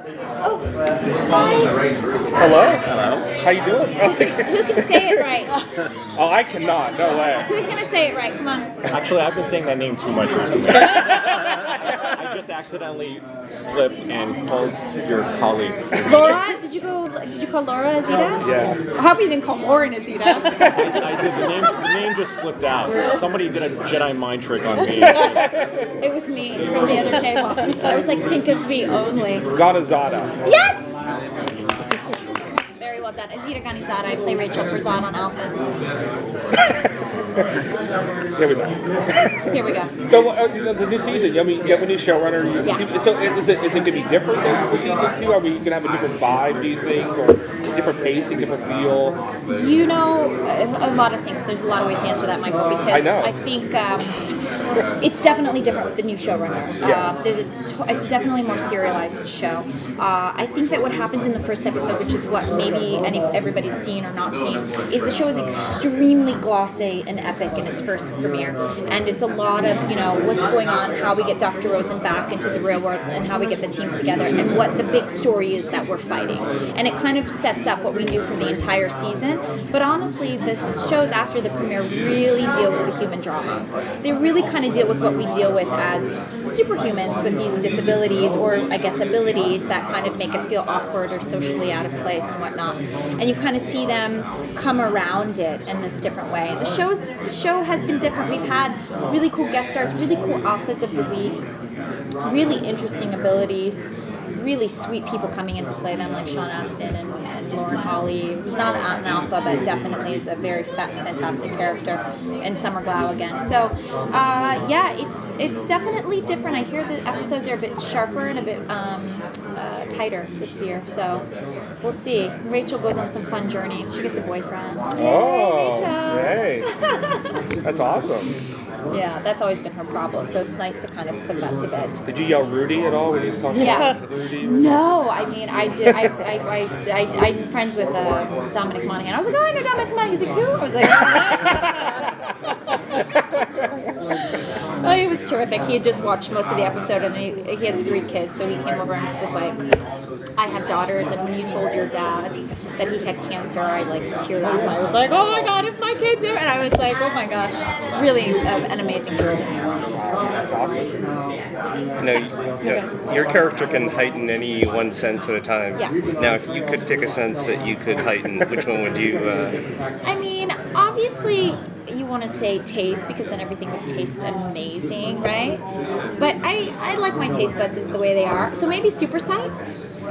Oh, hi. Hello? Hello. How you doing? Who can say it right? Oh, I cannot. No way. Who's going to say it right? Come on. Actually, I've been saying that name too much recently. I just accidentally slipped and called your colleague. Laura? Did you call Laura Azita? Yeah. I hope you didn't call Lauren Azita. I did. The name just slipped out. Somebody did a Jedi mind trick on me. It was me from the other table. So I was like, think of me only. Ghanizada. Yes! Very well done. Azita Ghanizada. I play Rachel for Zod on Alphas. Here we go. Here we go. So the new season, I mean, you have a new showrunner. Yeah. So is it going to be different than for season 2? Are we going to have a different vibe, do you think? Or different pacing, different feel? You know, a lot of things. There's a lot of ways to answer that, Michael, because I know. I think it's definitely different with the new showrunner. Yeah. It's definitely a more serialized show. I think that what happens in the first episode, which is what maybe everybody's seen or not seen, is the show is extremely glossy and epic in its first premiere. And it's a lot of, what's going on, how we get Dr. Rosen back into the real world, and how we get the team together, and what the big story is that we're fighting. And it kind of sets up what we do for the entire season. But honestly, the shows after the premiere really deal with the human drama. They really kind of deal with what we deal with as superhumans with these disabilities, or I guess abilities that kind of make us feel awkward or socially out of place and whatnot. And you kind of see them come around it in this different way. The show has been different. We've had really cool guest stars, really cool Office of the Week, really interesting abilities, really sweet people coming in to play them, like Sean Astin and Lauren Hawley, who's not an alpha, but definitely is a very fantastic character, and Summer Glau again. So, yeah, it's definitely different. I hear the episodes are a bit sharper and a bit tighter this year, so we'll see. Rachel goes on some fun journeys. She gets a boyfriend. Oh, Yay, hey. That's awesome. Yeah, that's always been her problem, so it's nice to kind of put that to bed. Did you yell Rudy at all when you saw Rudy? No, I mean, I did. I'm friends with Dominic Monaghan. I was like, oh, I know Dominic Monaghan. He's like, who? I was like, oh, he was terrific. He had just watched most of the episode, and he has 3 kids, so he came over and was like, I have daughters, and when you told your dad that he had cancer, I like teared up. I was like, oh my god, it's my kid there, and I was like, oh my gosh, really an amazing person. That's awesome. Your character can heighten any one sense at a time. Yeah. Now, if you could pick a sense that you could heighten, which one would you? I mean, obviously, you want to say taste, because then everything would taste amazing, right? But I like my taste buds as the way they are. So maybe super sight,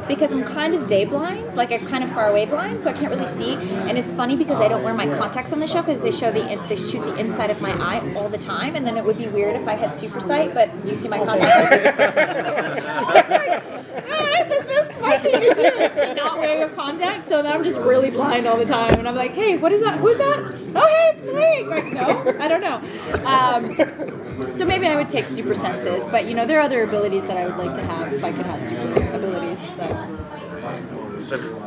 because I'm kind of day blind, like I'm kind of far away blind, so I can't really see. And it's funny because I don't wear my contacts on the show, because they shoot the inside of my eye all the time, and then it would be weird if I had super sight, but you see my contacts. Alright, that's the smart thing to do, is to not wear your contacts, so then I'm just really blind all the time, and I'm like, hey, what is that? Who's that? Oh, hey, it's me! Like, no, I don't know. So maybe I would take super senses, but there are other abilities that I would like to have if I could have super abilities, so.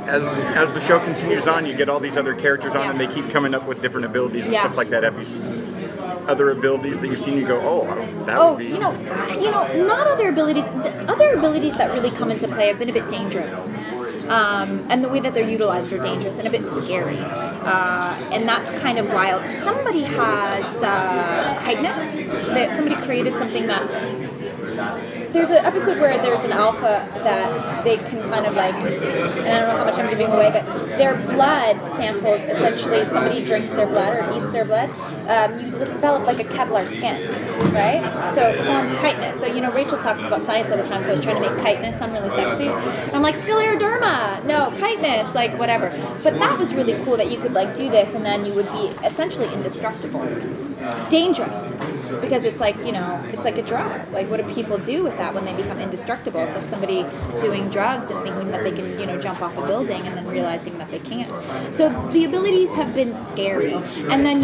As the show continues on, you get all these other characters on, and they keep coming up with different abilities and stuff like that. Have you other abilities that you've seen? You go, that would be. Not other abilities. The other abilities that really come into play have been a bit dangerous. And the way that they're utilized are dangerous and a bit scary. And that's kind of wild. Somebody has kindness. Somebody created something that. There's an episode where there's an alpha that they can kind of like, and I don't know how much I'm giving away, but their blood samples, essentially, if somebody drinks their blood or eats their blood, you develop like a Kevlar skin, right? So it forms chitinous. So, Rachel talks about science all the time, so I was trying to make chitinous sound really sexy. And I'm like, scleroderma, no, chitinous, like whatever. But that was really cool that you could like do this, and then you would be essentially indestructible. Dangerous. Because it's like, it's like a drug. Like, what do people do with that when they become indestructible? It's like somebody doing drugs and thinking that they can, jump off a building and then realizing that they can't. So the abilities have been scary. And then,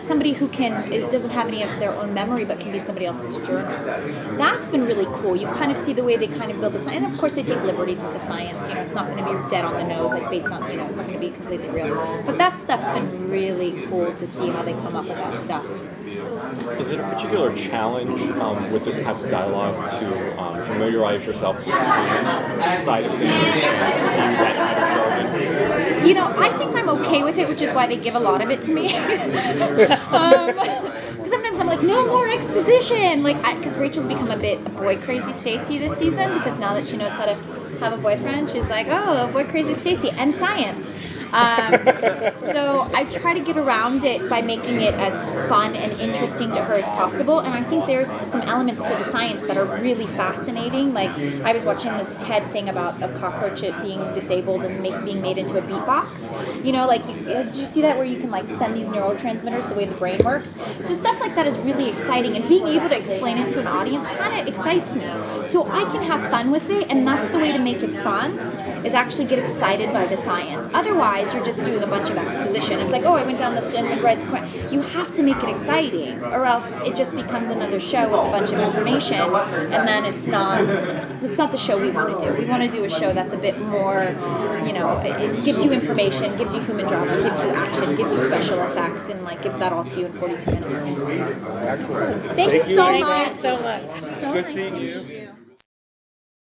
somebody who doesn't have any of their own memory but can be somebody else's journal. That's been really cool. You kind of see the way they kind of build the science. And of course, they take liberties with the science. It's not going to be dead on the nose, like based on, it's not going to be completely real. But that stuff's been really cool to see how they come up with that stuff. Is it a particular challenge with this type of dialogue to familiarize yourself with the science side of things and see that kind of jargon? You know, I think I'm okay with it, which is why they give a lot of it to me. Because sometimes I'm like, no more exposition, like, because Rachel's become a bit boy crazy Stacy this season, because now that she knows how to have a boyfriend, she's like, oh, boy crazy Stacy, and science. So I try to get around it by making it as fun and interesting to her as possible, and I think there's some elements to the science that are really fascinating. Like, I was watching this TED thing about a cockroach being disabled and being made into a beatbox. You know, like, did you see that, where you can like send these neurotransmitters the way the brain works? So stuff like that is really exciting, and being able to explain it to an audience kind of excites me. So I can have fun with it, and that's the way to make it fun, is actually get excited by the science. Otherwise, you're just doing a bunch of exposition. It's like, oh, I went down this and right the point. You have to make it exciting, or else it just becomes another show with a bunch of information, and then it's not the show we want to do. We want to do a show that's a bit more, you know, it gives you information, gives you human drama, gives you action, gives you special effects, and like gives that all to you in 42 minutes. Excellent. Thank you so much. So much. So Good nice seeing to you. meet you.